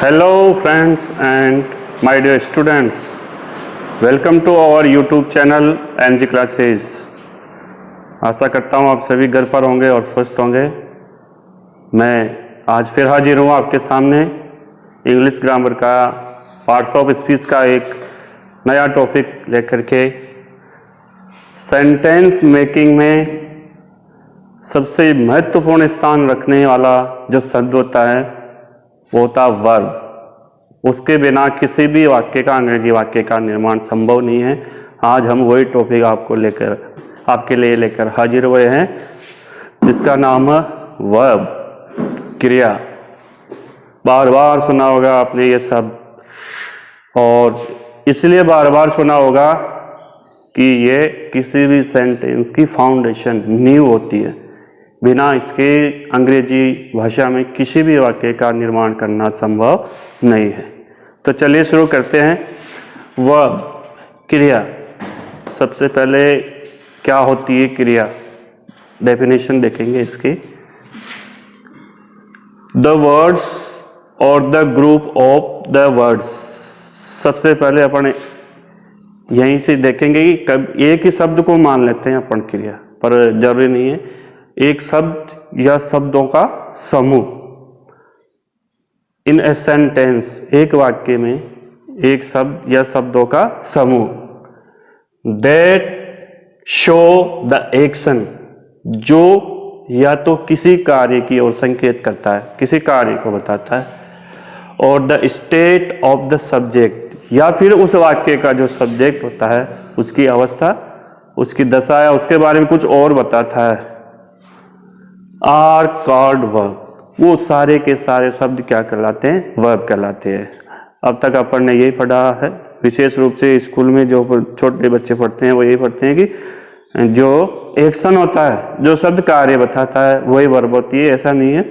Hello friends and my dear students, welcome to our YouTube channel NG Classes। आशा करता हूँ आप सभी घर पर होंगे और स्वस्थ होंगे। मैं आज फिर हाजिर हूँ आपके सामने इंग्लिश ग्रामर का पार्ट्स ऑफ स्पीच का एक नया टॉपिक लेकर के। सेंटेंस मेकिंग में सबसे महत्वपूर्ण स्थान रखने वाला जो शब्द होता है वो होता है वर्ब। उसके बिना किसी भी वाक्य का, अंग्रेजी वाक्य का निर्माण संभव नहीं है। आज हम वही टॉपिक आपके लिए लेकर हाजिर हुए हैं जिसका नाम है वर्ब, क्रिया। बार बार सुना होगा आपने ये शब्द, और इसलिए बार बार सुना होगा कि ये किसी भी सेंटेंस की फाउंडेशन, नींव होती है। बिना इसके अंग्रेजी भाषा में किसी भी वाक्य का निर्माण करना संभव नहीं है। तो चलिए शुरू करते हैं। वर्ब, क्रिया। सबसे पहले क्या होती है क्रिया, डेफिनेशन देखेंगे इसकी। द वर्ड्स और the group of the words. सबसे पहले अपन यहीं से देखेंगे कि कब एक ही शब्द को मान लेते हैं अपन क्रिया, पर जरूरी नहीं है। एक शब्द या शब्दों का समूह। इन ए सेंटेंस, एक वाक्य में एक शब्द या शब्दों का समूह। दैट शो द एक्शन, जो या तो किसी कार्य की ओर संकेत करता है, किसी कार्य को बताता है। और the state of the subject, या फिर उस वाक्य का जो सब्जेक्ट होता है उसकी अवस्था, उसकी दशा या उसके बारे में कुछ और बताता है। Are called verb. वो सारे के सारे शब्द क्या कहलाते हैं, वर्ब कहलाते हैं। अब तक अपन ने यही पढ़ा है, विशेष रूप से स्कूल में जो छोटे बच्चे पढ़ते हैं वो यही पढ़ते हैं कि जो एक्शन होता है, जो शब्द कार्य बताता है, वही वर्ब होती है। ऐसा नहीं है।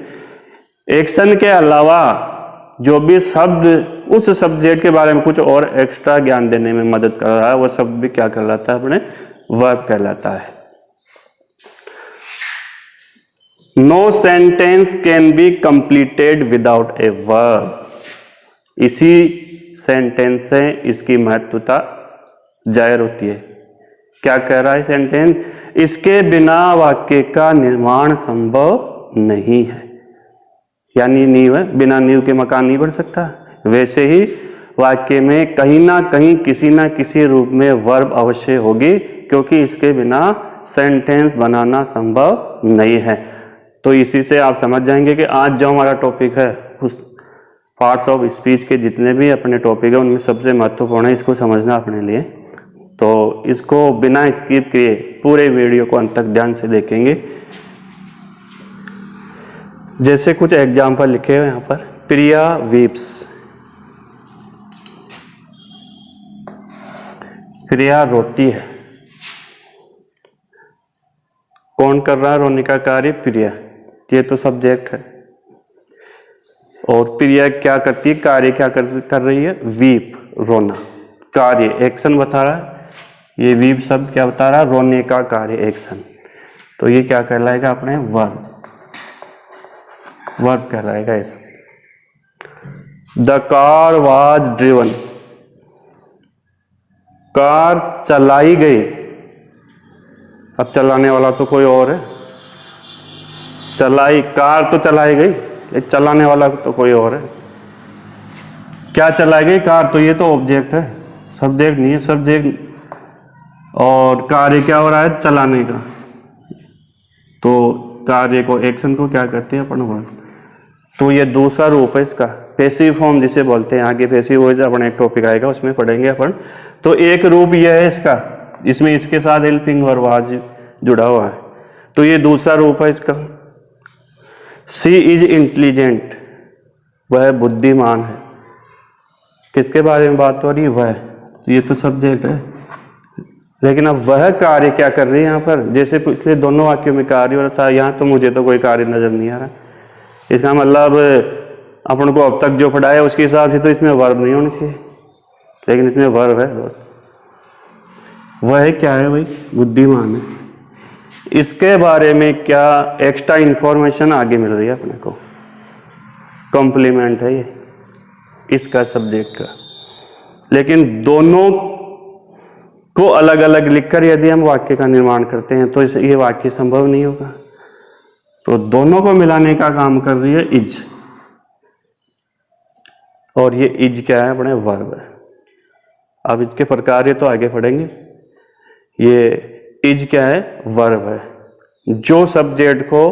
एक्शन के अलावा जो भी शब्द उस सब्जेक्ट के बारे में कुछ और एक्स्ट्रा ज्ञान देने में मदद कर रहा है, वो शब्द भी क्या कहलाता है, अपने वर्ब कहलाता है। No sentence can be completed without a verb। इसी सेंटेंस से इसकी महत्वता जाहिर होती है। क्या कह रहा है सेंटेंस, इसके बिना वाक्य का निर्माण संभव नहीं है। यानी नींव है, बिना नींव के मकान नहीं बन सकता। वैसे ही वाक्य में कहीं ना कहीं किसी ना किसी रूप में वर्ब अवश्य होगी, क्योंकि इसके बिना सेंटेंस बनाना संभव नहीं है। तो इसी से आप समझ जाएंगे कि आज जो हमारा टॉपिक है, उस पार्ट्स ऑफ स्पीच के जितने भी अपने टॉपिक है उनमें सबसे महत्वपूर्ण है इसको समझना अपने लिए। तो इसको बिना स्किप किए पूरे वीडियो को अंत तक ध्यान से देखेंगे। जैसे कुछ एग्जाम्पल लिखे हुए यहाँ पर। प्रिया वीप्स। प्रिया रोती है। कौन कर रहा है रोने का कार्य, प्रिया। ये तो सब्जेक्ट है। और प्रिया क्या करती है, कार्य क्या कर रही है, वीप, रोना। कार्य, एक्शन बता रहा है। ये वीप शब्द क्या बता रहा है, रोने का कार्य, एक्शन। तो ये क्या कहलाएगा, अपने वर्ब, वर्ब कहलाएगा ऐसा। The car was driven. Car चलाई गई। अब चलाने वाला तो कोई और है। चलाई, कार तो चलाई गई, चलाने वाला तो कोई और है। क्या चलाई गई, कार। तो ये तो ऑब्जेक्ट है, सब्जेक्ट नहीं है। सब्जेक्ट और कार्य क्या हो रहा है, चलाने का। तो कार्य को, एक्शन को क्या करते हैं अपन वर्ब। तो ये दूसरा रूप है इसका, पैसिव फॉर्म जिसे बोलते हैं। आगे पैसिव वॉइस अपन एक टॉपिक आएगा उसमें पढ़ेंगे अपन। तो एक रूप यह है इसका, इसमें इसके साथ हेल्पिंग वर्ब आज जुड़ा हुआ है। तो ये दूसरा रूप है इसका। She is intelligent. वह बुद्धिमान है। किसके बारे में बात हो रही है, वह। तो ये तो सब्जेक्ट है। लेकिन अब वह कार्य क्या कर रही है यहाँ पर। जैसे पिछले दोनों वाक्यों में कार्य हो रहा था, यहाँ तो मुझे तो कोई कार्य नजर नहीं आ रहा। इसका मतलब अपन को अब तक जो पढ़ाया उसके हिसाब से तो इसमें वर्ब नहीं होनी चाहिए, लेकिन इसमें वर्ब है। वह क्या है भाई, बुद्धिमान है। इसके बारे में क्या एक्स्ट्रा इंफॉर्मेशन आगे मिल रही है अपने को, कॉम्प्लीमेंट है ये। इसका सब्जेक्ट का। लेकिन दोनों को अलग अलग लिखकर यदि हम वाक्य का निर्माण करते हैं तो ये वाक्य संभव नहीं होगा। तो दोनों को मिलाने का काम कर रही है इज, और ये इज क्या है? अपने वर्ब है। अब इसके प्रकार ये तो आगे पढ़ेंगे। ये इज क्या है? वर्ब है, जो सब्जेक्ट को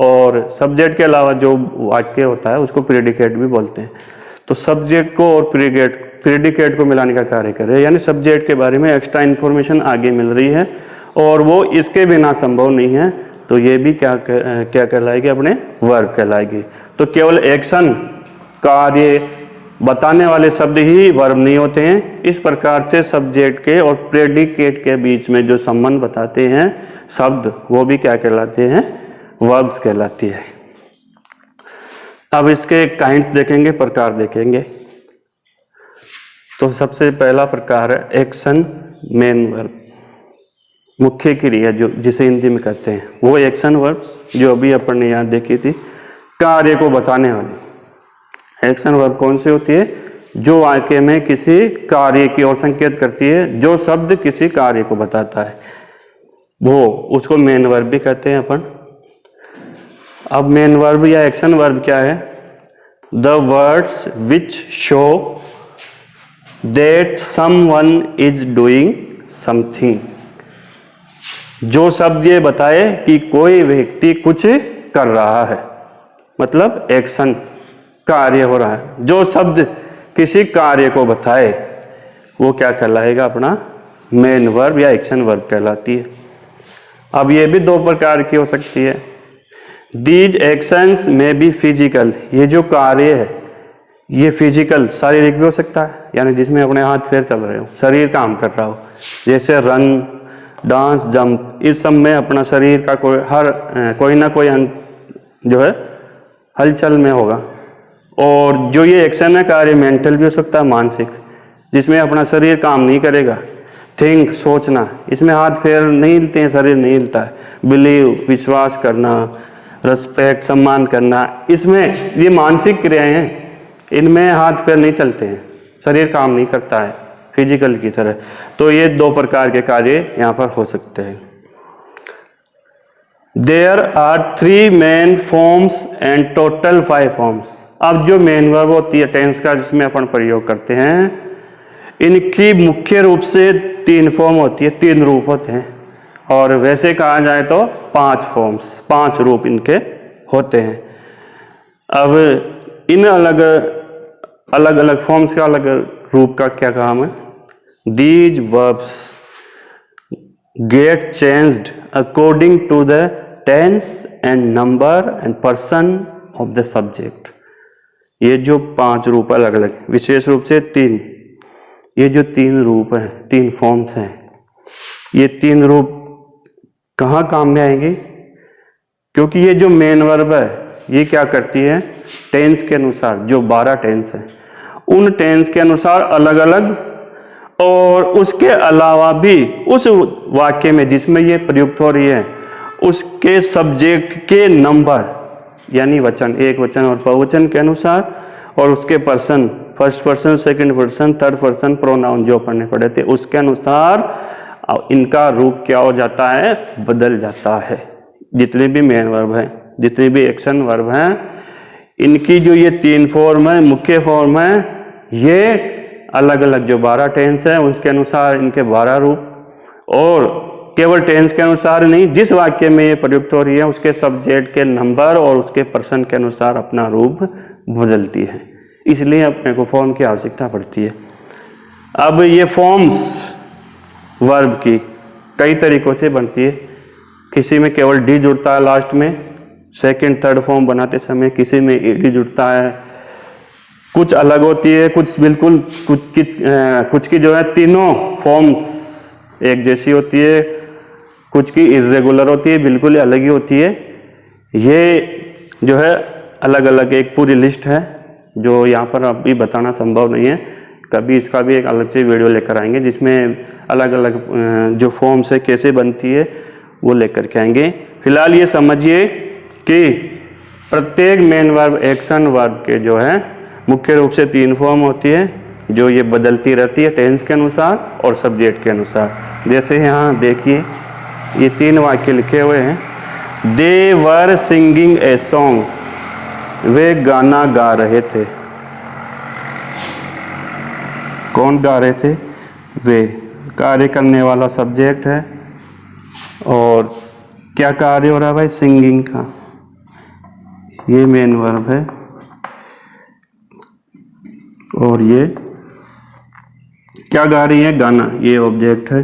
और सब्जेक्ट के अलावा जो वाक्य होता है उसको प्रेडिकेट भी बोलते हैं। तो सब्जेक्ट को और प्रेडिकेट को मिलाने का कार्य कर रहे हैं, यानी सब्जेक्ट के बारे में एक्स्ट्रा इन्फॉर्मेशन आगे मिल रही है और वो इसके बिना संभव नहीं है। तो ये भी क्या कहलाएगी? अपने वर्ब कहलाएगी। तो केवल एक्शन, कार्य बताने वाले शब्द ही वर्ब नहीं होते हैं। इस प्रकार से सब्जेक्ट के और प्रेडिकेट के बीच में जो संबंध बताते हैं शब्द, वो भी क्या कहलाते हैं? वर्ब्स कहलाती है। अब इसके काइंड देखेंगे, प्रकार देखेंगे। तो सबसे पहला प्रकार है एक्शन मेन वर्ब, मुख्य क्रिया जो जिसे हिंदी में कहते हैं, वो एक्शन वर्ब्स जो अभी अपन ने यहाँ देखी थी, कार्य को बताने वाली। एक्शन वर्ब कौन सी होती है? जो वाक्य में किसी कार्य की ओर संकेत करती है, जो शब्द किसी कार्य को बताता है, वो उसको मेन वर्ब भी कहते हैं अपन। अब मेन वर्ब या एक्शन वर्ब क्या है? The words which show that someone is doing something, जो शब्द ये बताए कि कोई व्यक्ति कुछ कर रहा है, मतलब एक्शन, कार्य हो रहा है। जो शब्द किसी कार्य को बताए वो क्या कहलाएगा? अपना मेन वर्ब या एक्शन वर्ब कहलाती है। अब ये भी दो प्रकार की हो सकती है। दीज एक्शंस में बी फिजिकल, ये जो कार्य है ये फिजिकल, शारीरिक भी हो सकता है, यानी जिसमें अपने हाथ पैर चल रहे हो, शरीर काम कर रहा हो, जैसे रन, डांस, जंप, इस सब में अपना शरीर का कोई ना कोई अंग जो है हलचल में होगा। और जो ये एक्शन है, कार्य मेंटल भी हो सकता है, मानसिक, जिसमें अपना शरीर काम नहीं करेगा। थिंक, सोचना, इसमें हाथ पैर नहीं हिलते हैं, शरीर नहीं हिलता है। बिलीव, विश्वास करना, रिस्पेक्ट, सम्मान करना, इसमें ये मानसिक क्रियाएं हैं, इनमें हाथ पैर नहीं चलते हैं, शरीर काम नहीं करता है फिजिकल की तरह। तो ये दो प्रकार के कार्य यहाँ पर हो सकते हैं। There are 3 main forms and total 5 forms. अब जो मेन वर्ब होती है टेंस का, जिसमें अपन प्रयोग करते हैं, इनकी मुख्य रूप से 3 फॉर्म होती है, 3 रूप होते हैं, और वैसे कहा जाए तो 5 फॉर्म्स, 5 रूप इनके होते हैं। अब इन अलग अलग फॉर्म्स का, अलग रूप का क्या काम है? These verbs get changed according to the tense and number and person of the subject. ये जो 5 रूप अलग अलग, विशेष रूप से 3, ये जो 3 रूप हैं, 3 फॉर्म्स हैं, ये 3 रूप कहाँ काम में आएंगे? क्योंकि ये जो मेन वर्ब है ये क्या करती है? टेंस के अनुसार, जो 12 टेंस है, उन टेंस के अनुसार अलग अलग, और उसके अलावा भी उस वाक्य में जिसमें ये प्रयुक्त हो रही है उसके सब्जेक्ट के नंबर, यानी वचन, एक वचन और बहुवचन के अनुसार, और उसके person, first person, second person, third person, pronoun जो पढ़ने पड़े थे, उसके अनुसार इनका रूप क्या हो जाता है? बदल जाता है। जितने भी मेन वर्ब हैं, जितने भी एक्शन वर्ब हैं, इनकी जो ये 3 फॉर्म है, मुख्य फॉर्म है, ये अलग अलग जो 12 टेंस है उसके अनुसार इनके 12 रूप, और केवल टेंस के अनुसार नहीं, जिस वाक्य में ये प्रयुक्त हो रही है उसके सब्जेक्ट के नंबर और उसके पर्सन के अनुसार अपना रूप बदलती है। इसलिए अपने को फॉर्म की आवश्यकता पड़ती है। अब ये फॉर्म्स वर्ब की कई तरीकों से बनती है। किसी में केवल डी जुड़ता है लास्ट में, सेकंड थर्ड फॉर्म बनाते समय, किसी में डी जुड़ता है, कुछ अलग होती है, कुछ बिल्कुल, कुछ की जो है तीनों फॉर्म्स एक जैसी होती है, कुछ की इर्रेगुलर होती है, बिल्कुल अलग ही होती है। ये जो है अलग अलग एक पूरी लिस्ट है जो यहाँ पर अभी बताना संभव नहीं है। कभी इसका भी एक अलग से वीडियो लेकर आएंगे जिसमें अलग अलग जो फॉर्म्स है कैसे बनती है वो लेकर के आएंगे। फिलहाल ये समझिए कि प्रत्येक मेन वर्ब एक्शन वर्ब के जो है मुख्य रूप से 3 फॉर्म होती है जो ये बदलती रहती है टेंस के अनुसार और सब्जेक्ट के अनुसार। जैसे यहाँ देखिए ये 3 वाक्य लिखे हुए हैं। दे वर सिंगिंग ए सॉन्ग, वे गाना गा रहे थे। कौन गा रहे थे? वे। कार्य करने वाला सब्जेक्ट है और क्या कार्य हो रहा है भाई? सिंगिंग का। ये मेन वर्ब है और ये क्या गा रही है? गाना। ये ऑब्जेक्ट है।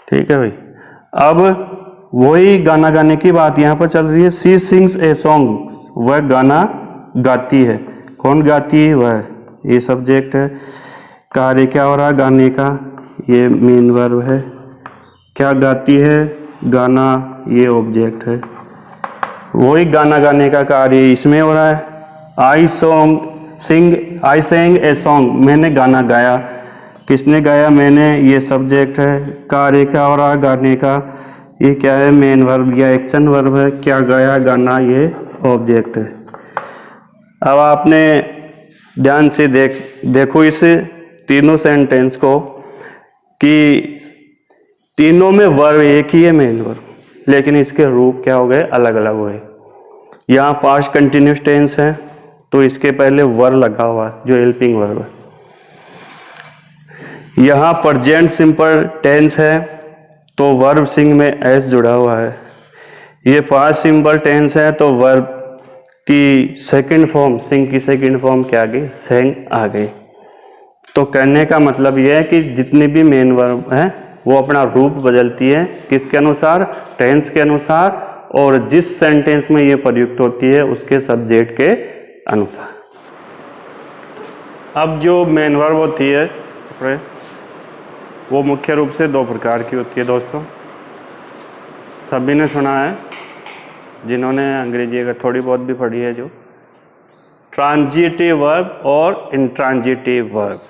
ठीक है भाई। अब वही गाना गाने की बात यहाँ पर चल रही है। सी सिंग्स ए सॉन्ग, वह गाना गाती है। कौन गाती है? वह। ये सब्जेक्ट है। कार्य क्या हो रहा है? गाने का। ये मेन वर्ब है। क्या गाती है? गाना। ये ऑब्जेक्ट है। वही गाना गाने का कार्य इसमें हो रहा है। आई सेंग ए सॉन्ग, मैंने गाना गाया। किसने गाया? मैंने। ये सब्जेक्ट है। कार्य क्या हो रहा है? गाने का। ये क्या है? मेन वर्ब या एक्शन वर्ब है। क्या गाया? गाना। ये ऑब्जेक्ट है। अब आपने ध्यान से देखो इस तीनों सेंटेंस को कि तीनों में वर्ब एक ही है, मेन वर्ब, लेकिन इसके रूप क्या हो गए? अलग अलग हुए। यहाँ पास्ट कंटिन्यूस टेंस है तो इसके पहले वर लगा हुआ है जो हेल्पिंग वर्ब है। यहाँ प्रेजेंट सिंपल टेंस है तो वर्ब सिंग में एस जुड़ा हुआ है। ये पास्ट सिंपल टेंस है तो वर्ब की सेकंड फॉर्म, सिंग की सेकंड फॉर्म क्या आ गई? सेंग आ गई। तो कहने का मतलब यह है कि जितनी भी मेन वर्ब है वो अपना रूप बदलती है। किसके अनुसार? टेंस के अनुसार, और जिस सेंटेंस में ये प्रयुक्त होती है उसके सब्जेक्ट के अनुसार। अब जो मेन वर्ब होती है वो मुख्य रूप से 2 प्रकार की होती है दोस्तों। सभी ने सुना है जिन्होंने अंग्रेजी अगर थोड़ी बहुत भी पढ़ी है, जो ट्रांजिटिव वर्ब और इंट्रांजिटिव वर्ब।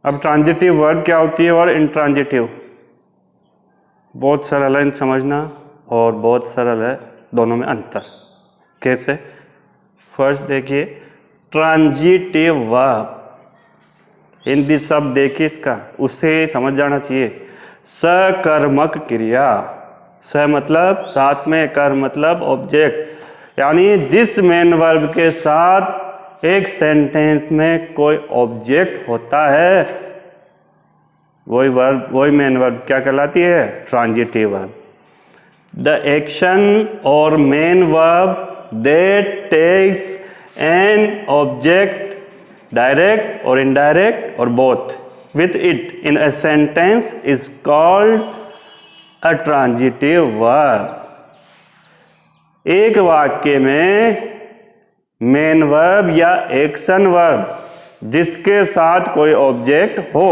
अब ट्रांजिटिव वर्ब क्या होती है और इंट्रांजिटिव? बहुत सरल है समझना और बहुत सरल है दोनों में अंतर। कैसे? फर्स्ट देखिए, ट्रांजिटिव वर्ब, हिंदी शब्द देखिए इसका, उसे समझ जाना चाहिए। सकर्मक क्रिया। स मतलब साथ में, कर मतलब ऑब्जेक्ट, यानी जिस मेन वर्ब के साथ एक सेंटेंस में कोई ऑब्जेक्ट होता है वही वर्ब, वही मेन वर्ब क्या कहलाती है? Transitive verb. द एक्शन और main verb that takes an object, direct और इनडायरेक्ट और both, with it in a sentence is called a transitive verb। एक वाक्य में मेन वर्ब या एक्शन वर्ब जिसके साथ कोई ऑब्जेक्ट हो,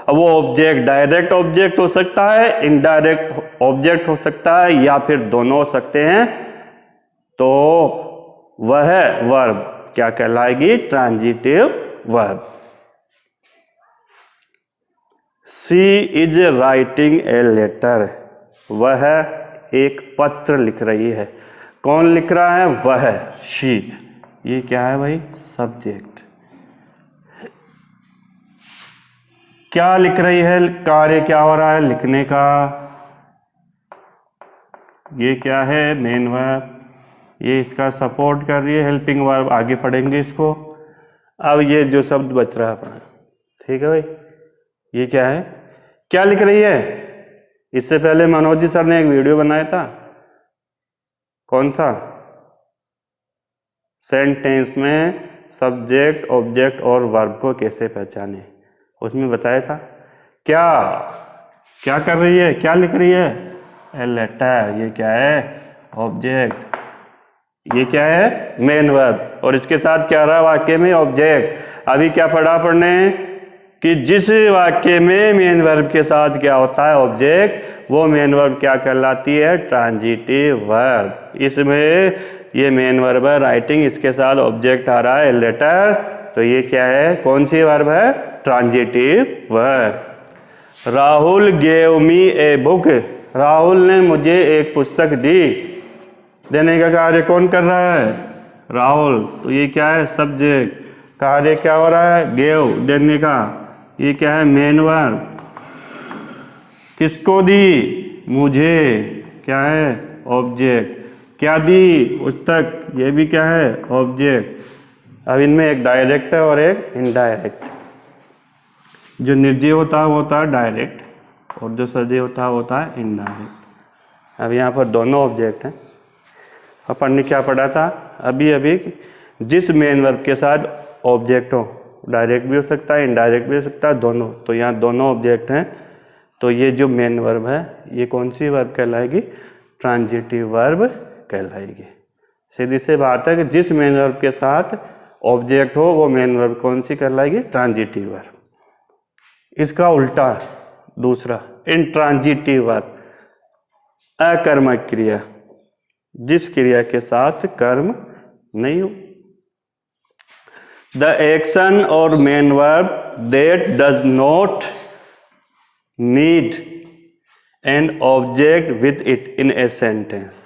अब वो ऑब्जेक्ट डायरेक्ट ऑब्जेक्ट हो सकता है, इनडायरेक्ट ऑब्जेक्ट हो सकता है, या फिर दोनों हो सकते हैं, तो वह वर्ब क्या कहलाएगी? Transitive verb. She is writing a letter, वह एक पत्र लिख रही है। कौन लिख रहा है? वह, शी। ये क्या है भाई? सब्जेक्ट। क्या लिख रही है? कार्य क्या हो रहा है? लिखने का। ये क्या है? Main verb. ये इसका सपोर्ट कर रही है, हेल्पिंग वर्ब। आगे पढ़ेंगे इसको। अब ये जो शब्द बच रहा है अपना, ठीक है भाई, ये क्या है? क्या लिख रही है? इससे पहले मनोज जी सर ने एक वीडियो बनाया था। कौन सा? सेंटेंस में सब्जेक्ट, ऑब्जेक्ट और वर्ब को कैसे पहचाने, उसमें बताया था। क्या क्या कर रही है? क्या लिख रही है? A letter. ये क्या है? ऑब्जेक्ट। ये क्या है? Main verb. और इसके साथ क्या रहा वाक्य में? ऑब्जेक्ट। अभी क्या पढ़ने कि जिस वाक्य में मेन वर्ब के साथ क्या होता है? ऑब्जेक्ट, वो मेन वर्ब क्या कहलाती है? Transitive verb. इसमें ये मेन वर्ब है राइटिंग, इसके साथ ऑब्जेक्ट आ रहा है लेटर, तो ये क्या है? कौन सी वर्ब है? Transitive verb. Rahul gave me a book, Rahul ने मुझे एक पुस्तक दी। देने का कार्य कौन कर रहा है? राहुल। तो ये क्या है? सब्जेक्ट। कार्य क्या हो रहा है? गेव, देने का। ये क्या है? Main verb. किसको दी? मुझे। क्या है? ऑब्जेक्ट। क्या दी? पुस्तक। ये भी क्या है? ऑब्जेक्ट। अब इनमें एक डायरेक्ट है और एक इनडायरेक्ट। जो निर्जीव होता है वो होता है डायरेक्ट, और जो सजीव होता है वो होता है इनडायरेक्ट। अब यहाँ पर दोनों ऑब्जेक्ट हैं। अपन ने क्या पढ़ा था अभी अभी? जिस मेन वर्ब के साथ ऑब्जेक्ट हो, डायरेक्ट भी हो सकता है, इनडायरेक्ट भी हो सकता है, दोनों। तो यहाँ दोनों ऑब्जेक्ट हैं। तो ये जो मेन वर्ब है ये कौन सी वर्ब कहलाएगी? ट्रांजिटिव वर्ब कहलाएगी। सीधी सी बात है कि जिस मेन वर्ब के साथ ऑब्जेक्ट हो वो मेन वर्ब कौन सी कहलाएगी? Transitive verb. इसका उल्टा दूसरा इंट्रांजिटिव वर्ब, अकर्मक क्रिया, जिस क्रिया के साथ कर्म नहीं हो। द एक्शन और main verb that does not need an object with it in a sentence.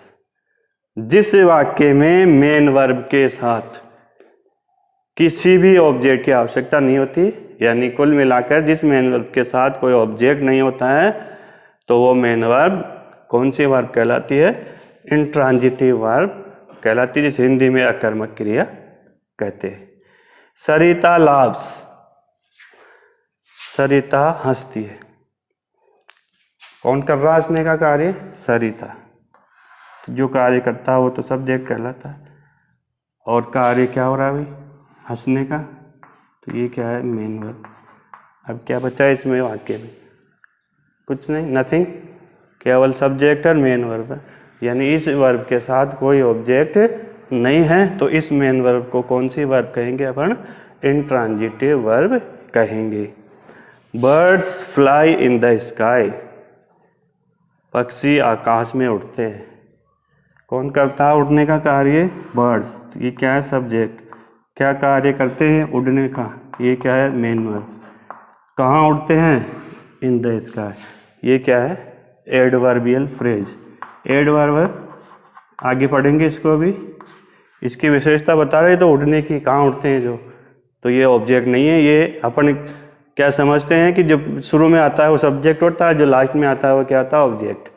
जिस वाक्य में मेन वर्ब के साथ किसी भी ऑब्जेक्ट की आवश्यकता नहीं होती, यानी कुल मिलाकर जिस मेन वर्ब के साथ कोई ऑब्जेक्ट नहीं होता है, तो वो मेन वर्ब कौन सी वर्ब कहलाती है? इंट्रांजिटिव वर्ब कहलाती है, जिसे हिंदी में अकर्मक क्रिया कहते हैं। सरिता लाव्स, सरिता हंसती है। कौन कर रहा है हंसने का कार्य? सरिता। जो कार्य करता है वो तो सब्जेक्ट कहलाता है, और कार्य क्या हो रहा है भाई? हंसने का। तो ये क्या है? Main verb. अब क्या बचा है इसमें वाक्य में? कुछ नहीं, नथिंग, केवल सब्जेक्ट और मेन वर्ब है। यानी इस वर्ब के साथ कोई ऑब्जेक्ट नहीं है, तो इस मेन वर्ब को कौन सी वर्ब कहेंगे अपन? इंट्रांजिटिव वर्ब कहेंगे। Birds fly in the sky, पक्षी आकाश में उड़ते हैं। कौन करता है उड़ने का कार्य? बर्ड्स। ये क्या है? सब्जेक्ट। क्या कार्य करते हैं? उड़ने का। ये क्या है? Main verb. कहाँ उड़ते हैं? In the sky. ये क्या है? Adverbial phrase. एडवर्ब आगे पढ़ेंगे इसको भी। इसकी विशेषता बता रहे तो उड़ने की, कहाँ उड़ते हैं जो, तो ये ऑब्जेक्ट नहीं है। ये अपन क्या समझते हैं कि जब शुरू में आता है वो सब्जेक्ट होता है, जो लास्ट में आता है वो क्या आता है? ऑब्जेक्ट।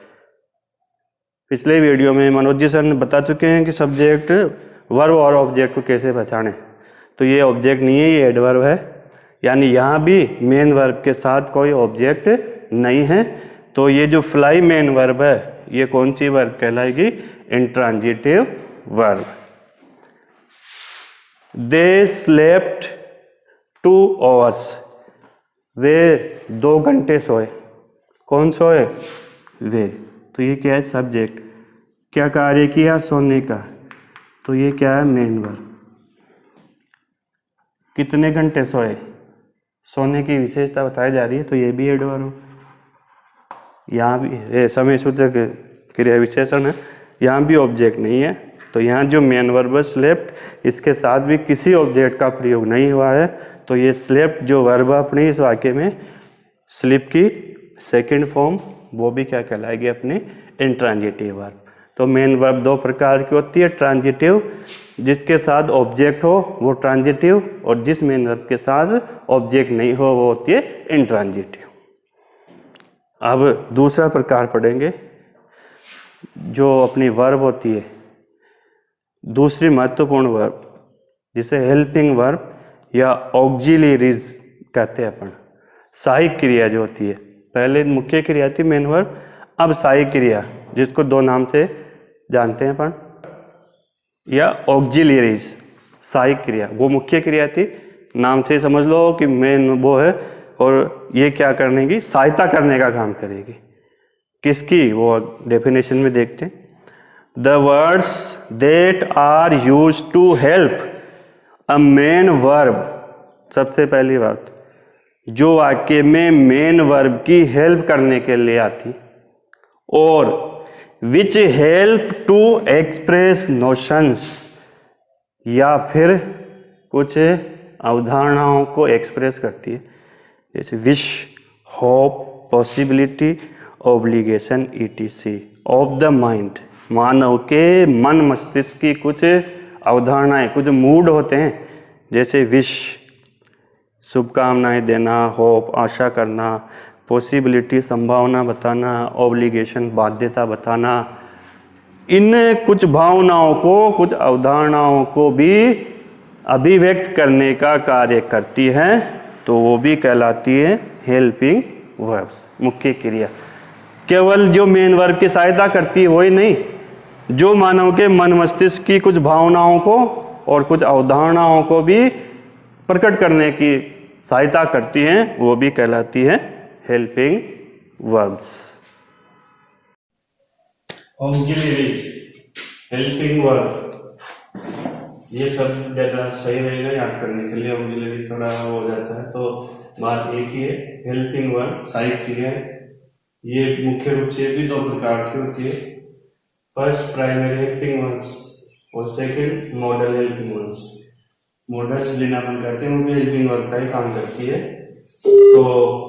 पिछले वीडियो में मनोज जी सर ने बता चुके हैं कि सब्जेक्ट, वर्ब और ऑब्जेक्ट को कैसे पहचानें। तो ये ऑब्जेक्ट नहीं है, ये एडवर्ब है। यानी यहाँ भी मेन वर्ब के साथ कोई ऑब्जेक्ट नहीं है। तो ये जो फ्लाई मेन वर्ब है ये कौन सी वर्ब कहलाएगी? Intransitive verb. They slept 2 hours, वे 2 घंटे सोए। कौन सोए? वे। तो ये क्या है? सब्जेक्ट। क्या कार्य किया? सोने का। तो ये क्या है? Main verb. कितने घंटे सोए? सोने की विशेषता बताई जा रही है, तो ये भी एडवर्ब। यहाँ भी समय सूचक क्रिया विशेषण है, यहाँ भी ऑब्जेक्ट नहीं है। तो यहाँ जो मेन वर्ब है स्लेप्ट, इसके साथ भी किसी ऑब्जेक्ट का प्रयोग नहीं हुआ है। तो ये स्लेप्ट जो वर्ब अपनी इस वाक्य में, स्लीप की सेकंड फॉर्म, वो भी क्या कहलाएगी? अपनी इंट्रांजिटिव वर्ब। तो मेन वर्ब 2 प्रकार की होती है। ट्रांजिटिव, जिसके साथ ऑब्जेक्ट हो वो ट्रांजिटिव, और जिस मेन वर्ब के साथ ऑब्जेक्ट नहीं हो वो होती है इंट्रांजिटिव। अब दूसरा प्रकार पढ़ेंगे, जो अपनी वर्ब होती है, दूसरी महत्वपूर्ण वर्ब, जिसे हेल्पिंग वर्ब या ऑक्सिलरीज कहते हैं अपन। सहायक क्रिया जो होती है, पहले मुख्य क्रिया थी मेन वर्ब, अब सहायक क्रिया, जिसको 2 नाम से जानते हैं अपन, या ऑक्सिलरीज। सहायक क्रिया वो मुख्य क्रिया थी, नाम से समझ लो कि मेन वो है, और ये क्या करने की? सहायता करने का काम करेगी। किसकी? वो डेफिनेशन में देखते हैं। The words that are use to help a main verb, सबसे पहली बात, जो वाक्य में मेन वर्ब की हेल्प करने के लिए आती, और which help to express notions, या फिर कुछ अवधारणाओं को एक्सप्रेस करती है, जैसे wish, hope, possibility, obligation, ETC of the mind, मानव के मन मस्तिष्क की कुछ अवधारणाएं, कुछ मूड होते हैं, जैसे विश, शुभकामनाएं देना, होप, आशा करना, पॉसिबिलिटी, संभावना बताना, ऑब्लिगेशन, बाध्यता बताना, इन कुछ भावनाओं को, कुछ अवधारणाओं को भी अभिव्यक्त करने का कार्य करती है, तो वो भी कहलाती है हेल्पिंग वर्ब्स, मुख्य क्रिया। केवल जो मेन वर्ब की सहायता करती है वही नहीं, जो मानव के मन मस्तिष्क की कुछ भावनाओं को और कुछ अवधारणाओं को भी प्रकट करने की सहायता करती हैं, वो भी कहलाती है helping verbs. Auxiliaries, helping verb, ये सब ज़्यादा सही रहेगा याद करने के लिए। ऑक्सिलरी थोड़ा हो जाता है, तो बात एक ही है। हेल्पिंग वर्ब सहायक क्रिया है। ये मुख्य रूप से भी दो प्रकार की होती है, फर्स्ट प्राइमरी हेल्पिंग वर्ब्स और second model helping verbs. Models जिन्हें अपन कहते हैं वो भी हेल्पिंग वर्ब का ही काम करती है। तो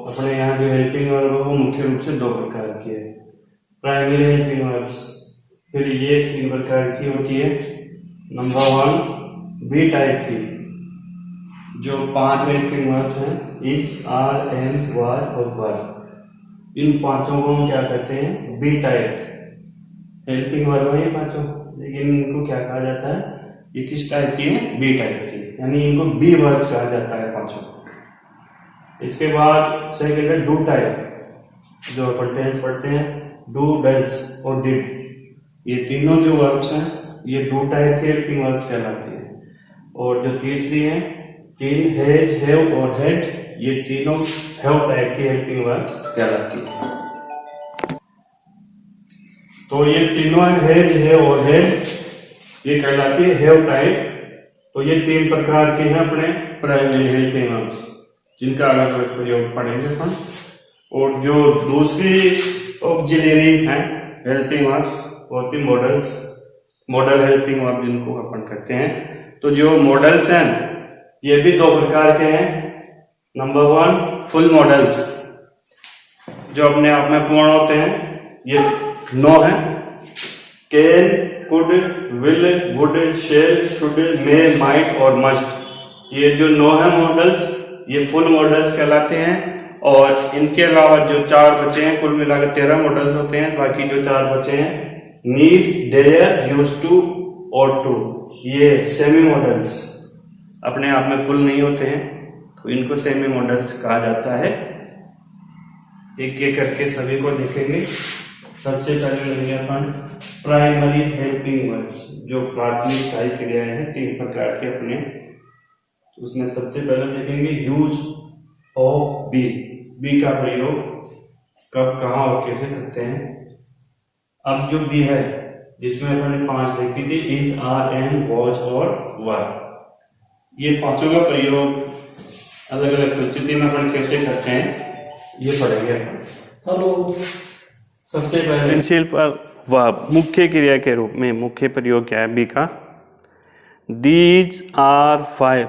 अपने यहाँ जो हेल्पिंग वर्ब है वो मुख्य रूप से दो प्रकार की है, प्राइमरी हेल्पिंग वर्ब्स। फिर ये 3 प्रकार की होती है। नंबर 1 बी टाइप की, जो 5 हेल्पिंग वर्ब्स हैं, इज, आर, एम, वर और वर, इन पांचों को हम क्या कहते हैं, बी टाइप हेल्पिंग वर्ब है ये पांचों, लेकिन इनको क्या कहा जाता है, ये किस टाइप की है, बी टाइप की, यानी इनको बी वर्ब्स कहा जाता है पांचों। इसके बाद सेकंड है डू टाइप, जो अपन टेंस पढ़ते हैं, डू, डज और डिड, ये तीनों जो वर्ब्स हैं ये डू टाइप के हेल्पिंग वर्ब्स कहलाते हैं। और जो तीसरी है, तीन, हैज, हैव और हैड, ये तीनों हैव टाइप की हेल्पिंग वर्ब्स कहलाती है। तो ये तीनों हैज, हैव और हैड, ये कहलाती है हैव टाइप। तो ये 3 प्रकार के हैं अपने प्राइमरी हेल्पिंग वर्ब्स, जिनका अलग अलग प्रयोग पढ़ेंगे अपन। और जो दूसरी ऑक्सिलरी हैं हेल्पिंग वर्ब्स होती मॉडल्स, मॉडल हेल्पिंग वर्ब जिनको अपन कहते हैं। तो जो मॉडल्स हैं ये भी 2 प्रकार के हैं। नंबर 1 फुल मॉडल्स, जो अपने आप में पूर्ण होते हैं, ये 9 है, can, could, will, would, shall, should, may, might और मस्ट। ये जो 9 है मॉडल्स, ये फुल मॉडल्स कहलाते हैं। और इनके अलावा जो 4 बचे हैं, कुल मिलाकर 13 मॉडल्स होते हैं। बाकी जो 4 बचे हैं, नीड, डेयर, यूज टू और टू, ये सेमी मॉडल्स अपने आप में फुल नहीं होते हैं, तो इनको सेमी मॉडल्स कहा जाता है। एक एक करके सभी को देखेंगे। सबसे पहले लेंगे अपन प्राइमरी हेल्पिंग वर्ब्स, जो प्राथमिक सहायक क्रियाएं हैं 3 प्रकार के अपने। उसमें सबसे पहले देखेंगे यूज ऑफ बी, बी का प्रयोग कब, कहाँ और कैसे करते हैं। अब जो बी है, जिसमें अपन ने 5 लिखी थी, इज, आर, एम, वॉच और वर, ये पांचों का प्रयोग अलग अलग परिस्थिति में अपन कैसे करते हैं ये पढ़ेंगे अपन। हेलो, सबसे पहले वर्ब मुख्य क्रिया के रूप में मुख्य प्रयोग क्या है बी का, these are 5,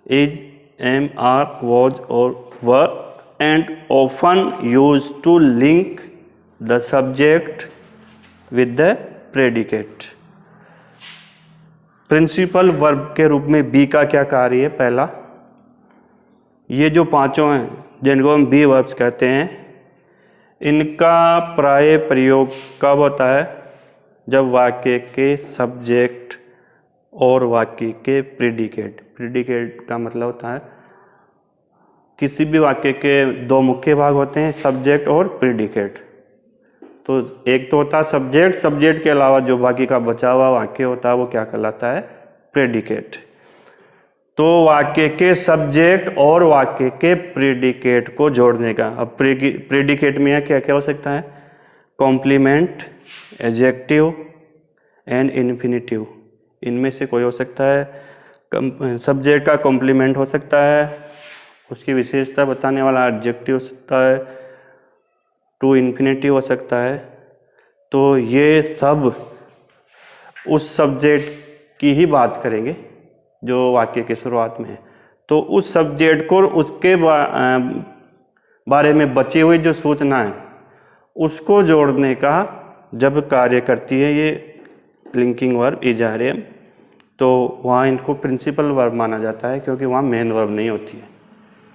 is, am, are, was और were and often use to link the subject with the predicate. Principal verb के रूप में बी का क्या कार्य है, पहला, ये जो पांचों हैं जिनको हम बी वर्ब्स कहते हैं, इनका प्राय प्रयोग कब होता है, जब वाक्य के सब्जेक्ट और वाक्य के प्रेडिकेट, प्रेडिकेट का मतलब होता है किसी भी वाक्य के 2 मुख्य भाग होते हैं, सब्जेक्ट और प्रेडिकेट। तो एक तो होता है सब्जेक्ट, सब्जेक्ट के अलावा जो बाकी का बचा हुआ वाक्य होता है वो क्या कहलाता है, प्रेडिकेट। तो वाक्य के सब्जेक्ट और वाक्य के प्रेडिकेट को जोड़ने का, अब प्रेडिकेट में क्या क्या हो सकता है, कॉम्प्लीमेंट, एडजेक्टिव एंड इन्फिनिटिव, इनमें से कोई हो सकता है। सब्जेक्ट का कॉम्प्लीमेंट हो सकता है, उसकी विशेषता बताने वाला एडजेक्टिव हो सकता है, टू इन्फिनिटिव हो सकता है। तो ये सब उस सब्जेक्ट की ही बात करेंगे जो वाक्य के शुरुआत में है। तो उस सब्जेक्ट को उसके बारे में बची हुई जो सूचना है उसको जोड़ने का जब कार्य करती है ये linking verb is are am, तो वहाँ इनको प्रिंसिपल वर्ब माना जाता है, क्योंकि वहाँ मेन वर्ब नहीं होती है,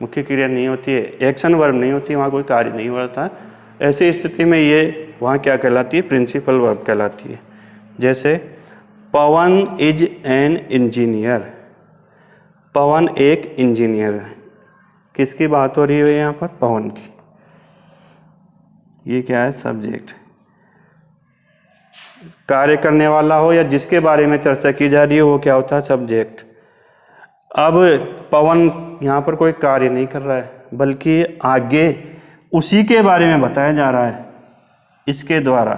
मुख्य क्रिया नहीं होती है, एक्शन वर्ब नहीं होती है, वहाँ कोई कार्य नहीं होता। ऐसी स्थिति में ये वहाँ क्या कहलाती है? प्रिंसिपल वर्ब कहलाती है। जैसे पवन इज एन इंजीनियर, पवन एक इंजीनियर है। किसकी बात हो रही है यहाँ पर? पवन की। ये क्या है? सब्जेक्ट। कार्य करने वाला हो या जिसके बारे में चर्चा की जा रही है वो क्या होता है? सब्जेक्ट। अब पवन यहाँ पर कोई कार्य नहीं कर रहा है, बल्कि आगे उसी के बारे में बताया जा रहा है इसके द्वारा।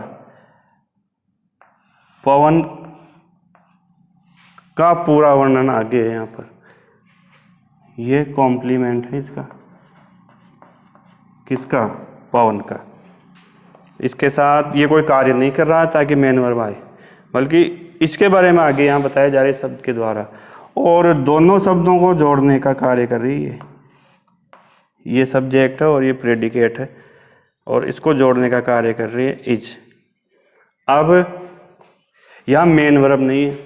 पवन का पूरा वर्णन आगे है यहाँ पर। ये कॉम्प्लीमेंट है इसका। किसका? पवन का। इसके साथ ये कोई कार्य नहीं कर रहा ताकि मेन वर्ब आए, बल्कि इसके बारे में आगे यहाँ बताया जा रहा है शब्द के द्वारा, और दोनों शब्दों को जोड़ने का कार्य कर रही है। ये सब्जेक्ट है और ये प्रेडिकेट है, और इसको जोड़ने का कार्य कर रही है इज। अब यहाँ मेन वर्ब नहीं है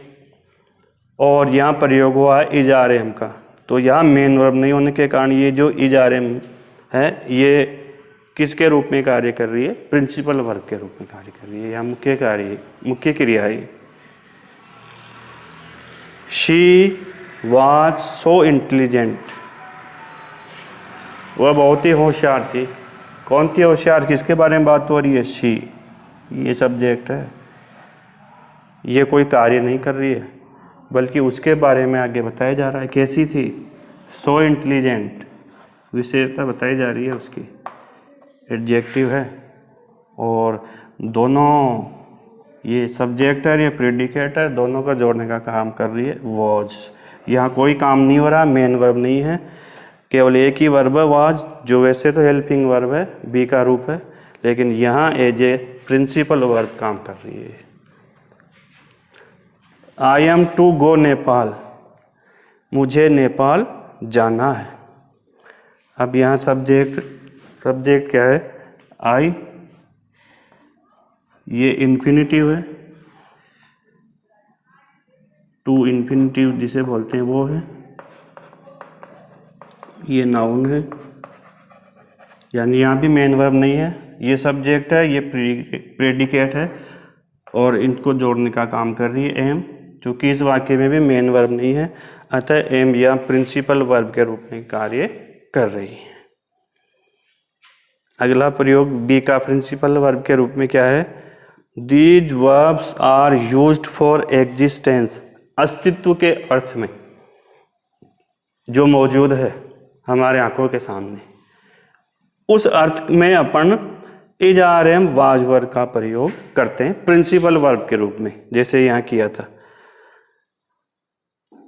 और यहाँ प्रयोग हुआ है इज आर एम का, तो यहाँ मेन वर्ब नहीं होने के कारण ये जो इज आर एम है ये किसके रूप में कार्य कर रही है? प्रिंसिपल वर्ब के रूप में कार्य कर रही है, या मुख्य कार्य, मुख्य क्रिया है। शी वॉज सो इंटेलिजेंट, वह बहुत ही होशियार थी। कौन थी होशियार? किसके बारे में बात हो रही है? शी। ये सब्जेक्ट है, ये कोई कार्य नहीं कर रही है, बल्कि उसके बारे में आगे बताया जा रहा है। कैसी थी? सो इंटेलिजेंट, विशेषता बताई जा रही है उसकी, एडजेक्टिव है। और दोनों, ये सब्जेक्ट है, ये प्रेडिकेट है, दोनों का जोड़ने का काम कर रही है वॉज। यहाँ कोई काम नहीं हो रहा, मेन वर्ब नहीं है, केवल एक ही वर्ब है वॉज, जो वैसे तो हेल्पिंग वर्ब है, बी का रूप है, लेकिन यहाँ एज ए प्रिंसिपल वर्ब काम कर रही है। I am to go Nepal, मुझे नेपाल जाना है। अब यहाँ सब्जेक्ट क्या है? आई, ये इन्फिनिटिव है, टू इन्फिनिटिव जिसे बोलते हैं वो है, ये नाउन है, यानी यहाँ भी मेन वर्ब नहीं है। ये सब्जेक्ट है, ये प्रेडिकेट है, और इनको जोड़ने का काम कर रही है एम, चूँकि इस वाक्य में भी मेन वर्ब नहीं है, अतः एम या प्रिंसिपल वर्ब के रूप में कार्य कर रही है। अगला प्रयोग बी का प्रिंसिपल वर्ब के रूप में क्या है? These verbs are used for existence, अस्तित्व के अर्थ में, जो मौजूद है हमारे आंखों के सामने, उस अर्थ में अपन is are am was verb का प्रयोग करते हैं प्रिंसिपल वर्ब के रूप में, जैसे यहाँ किया था।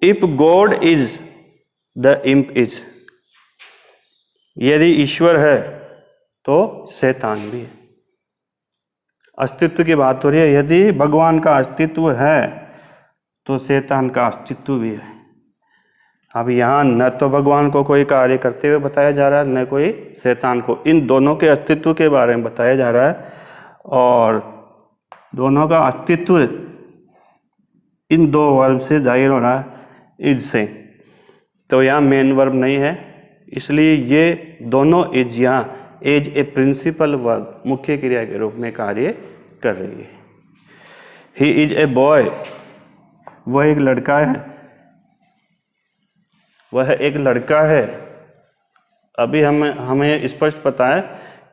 If God is the imp is, यदि ईश्वर है तो शैतान भी है। अस्तित्व की बात हो रही है, यदि भगवान का अस्तित्व है तो शैतान का अस्तित्व भी है। अब यहाँ न तो भगवान को कोई कार्य करते हुए बताया जा रहा है, न कोई शैतान को, इन दोनों के अस्तित्व के बारे में बताया जा रहा है, और दोनों का अस्तित्व इन दो वर्ब से जाहिर हो रहा है, इज से। तो यहाँ मेन वर्ब नहीं है, इसलिए ये दोनों इज यहाँ एज ए प्रिंसिपल वर्ब, मुख्य क्रिया के रूप में कार्य कर रही है। ही इज ए बॉय, वह एक लड़का है, वह एक लड़का है। अभी हमें स्पष्ट पता है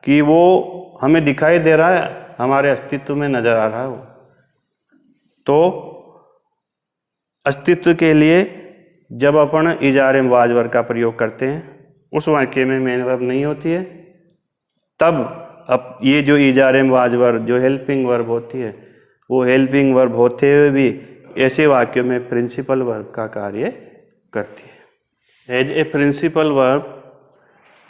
कि वो हमें दिखाई दे रहा है, हमारे अस्तित्व में नजर आ रहा है वो। तो अस्तित्व के लिए जब अपन is are am was verb का प्रयोग करते हैं, उस वाक्य में मेन वर्ब नहीं होती है, तब अब ये जो is are am was verb जो हेल्पिंग वर्ब होती है, वो हेल्पिंग वर्ब होते हुए भी ऐसे वाक्यों में प्रिंसिपल वर्ब का कार्य करती है। As a principal verb